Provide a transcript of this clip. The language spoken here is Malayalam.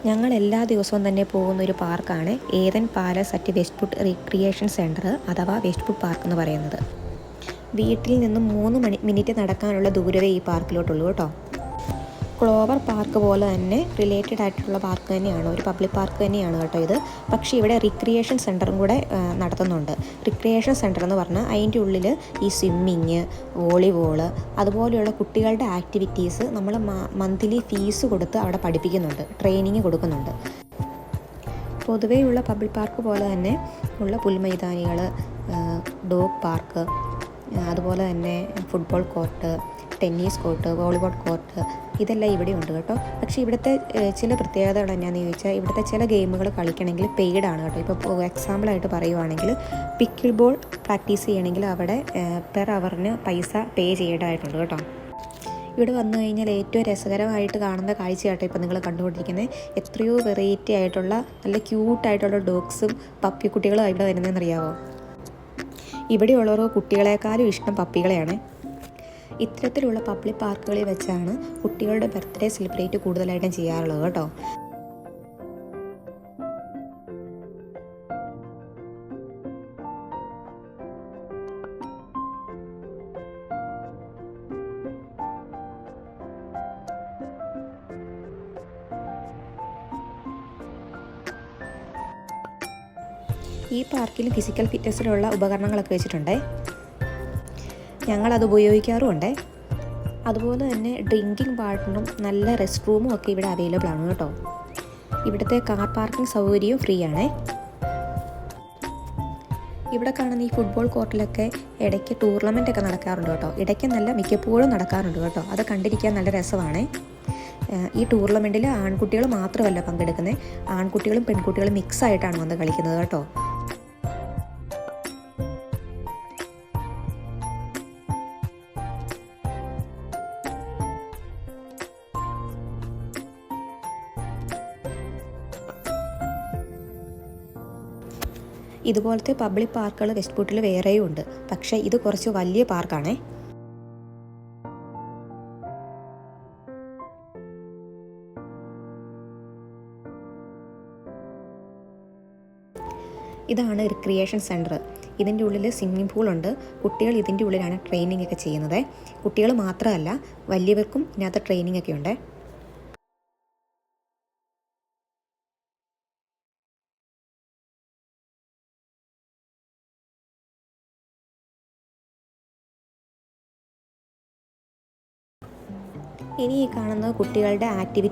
ഞങ്ങൾ എല്ലാ ദിവസവും തന്നെ പോകുന്നൊരു പാർക്കാണ് Ethan palace at Westwood recreation centre അഥവാ വെസ്റ്റ്വുഡ് പാർക്ക് എന്ന് പറയുന്നത്. വീട്ടിൽ നിന്നും 3 മിനിറ്റ് നടക്കാനുള്ള ദൂരമേ ഈ പാർക്കിലോട്ടുള്ളൂ കേട്ടോ. ക്ലോവർ പാർക്ക് പോലെ തന്നെ റിലേറ്റഡ് ആയിട്ടുള്ള പാർക്ക് തന്നെയാണ്, ഒരു പബ്ലിക് പാർക്ക് തന്നെയാണ് കേട്ടോ ഇത്. പക്ഷേ ഇവിടെ റിക്രിയേഷൻ സെൻറ്ററും കൂടെ നടത്തുന്നുണ്ട്. റിക്രിയേഷൻ സെൻറ്റർ എന്ന് പറഞ്ഞാൽ അതിൻ്റെ ഉള്ളിൽ ഈ സ്വിമ്മിങ്, വോളിബോള് അതുപോലെയുള്ള കുട്ടികളുടെ ആക്ടിവിറ്റീസ് നമ്മൾ മന്ത്ലി ഫീസ് കൊടുത്ത് അവിടെ പഠിപ്പിക്കുന്നുണ്ട്, ട്രെയിനിങ് കൊടുക്കുന്നുണ്ട്. പൊതുവെയുള്ള പബ്ലിക് പാർക്ക് പോലെ തന്നെ ഉള്ള പുൽമൈതാനികൾ, ഡോഗ് പാർക്ക്, അതുപോലെ തന്നെ football court, tennis court, volleyball court ഇതെല്ലാം ഇവിടെ ഉണ്ട് കേട്ടോ. പക്ഷേ ഇവിടുത്തെ ചില പ്രത്യേകതകൾ എന്നാന്ന് ചോദിച്ചാൽ ഇവിടുത്തെ ചില ഗെയിമുകൾ കളിക്കണമെങ്കിൽ പെയ്ഡാണ് കേട്ടോ. ഇപ്പോൾ എക്സാമ്പിളായിട്ട് പറയുവാണെങ്കിൽ പിക്കിൾ ബോൾ പ്രാക്ടീസ് ചെയ്യണമെങ്കിൽ അവിടെ പെർ അവറിന് പൈസ പേ ചെയ്യേണ്ടതായിട്ടുണ്ട് കേട്ടോ. ഇവിടെ വന്നു കഴിഞ്ഞാൽ ഏറ്റവും രസകരമായിട്ട് കാണുന്ന കാഴ്ചയാട്ടോ ഇപ്പോൾ നിങ്ങൾ കണ്ടുകൊണ്ടിരിക്കുന്നത്. എത്രയോ വെറൈറ്റി ആയിട്ടുള്ള നല്ല ക്യൂട്ടായിട്ടുള്ള ഡോഗ്സും പപ്പിക്കുട്ടികളും ഇവിടെ വരുന്നതെന്നറിയാമോ? ഇവിടെയുള്ളവരോ കുട്ടികളെക്കാളും ഇഷ്ടം പപ്പികളെയാണ്. ഇത്തരത്തിലുള്ള പബ്ലിക് പാർക്കുകളിൽ വെച്ചാണ് കുട്ടികളുടെ ബർത്ത്ഡേ സെലിബ്രേറ്റ് കൂടുതലായിട്ടും ചെയ്യാറുള്ളത് കേട്ടോ. ഈ പാർക്കിൽ ഫിസിക്കൽ ഫിറ്റ്നസ്സിലുള്ള ഉപകരണങ്ങളൊക്കെ വെച്ചിട്ടുണ്ട്. ഞങ്ങളത് ഉപയോഗിക്കാറുമുണ്ട്. അതുപോലെ തന്നെ ഡ്രിങ്കിങ് വാട്ടറും നല്ല റെസ്റ്റ് റൂമും ഒക്കെ ഇവിടെ അവൈലബിൾ ആണ് കേട്ടോ. ഇവിടുത്തെ കാർ പാർക്കിംഗ് സൗകര്യവും ഫ്രീ ആണേ. ഇവിടെ കാണുന്ന ഈ ഫുട്ബോൾ കോർട്ടിലൊക്കെ ഇടയ്ക്ക് ടൂർണമെൻ്റ് ഒക്കെ നടക്കാറുണ്ട് കേട്ടോ. ഇടയ്ക്ക് നല്ല മിക്കപ്പോഴും നടക്കാറുണ്ട് കേട്ടോ. അത് കണ്ടിരിക്കാൻ നല്ല രസമാണ്. ഈ ടൂർണമെൻറ്റിൽ ആൺകുട്ടികൾ മാത്രമല്ല പങ്കെടുക്കുന്നത്, ആൺകുട്ടികളും പെൺകുട്ടികളും മിക്സ് ആയിട്ടാണ് വന്ന് കളിക്കുന്നത് കേട്ടോ. ഇതുപോലത്തെ പബ്ലിക് പാർക്കുകൾ വെസ്റ്റ്വുഡിൽ വേറെയും ഉണ്ട്. പക്ഷേ ഇത് കുറച്ച് വലിയ പാർക്കാണേ. ഇതാണ് റിക്രിയേഷൻ സെൻറ്റർ. ഇതിൻ്റെ ഉള്ളിൽ സ്വിമ്മിംഗ് പൂളുണ്ട്. കുട്ടികൾ ഇതിൻ്റെ ഉള്ളിലാണ് ട്രെയിനിങ് ഒക്കെ ചെയ്യുന്നത്. കുട്ടികൾ മാത്രമല്ല വലിയവർക്കും ഇതിനകത്ത് ട്രെയിനിങ് ഒക്കെ ഉണ്ട്. ഇനി ഈ കാണുന്ന കുട്ടികളുടെ ആക്ടിവിറ്റി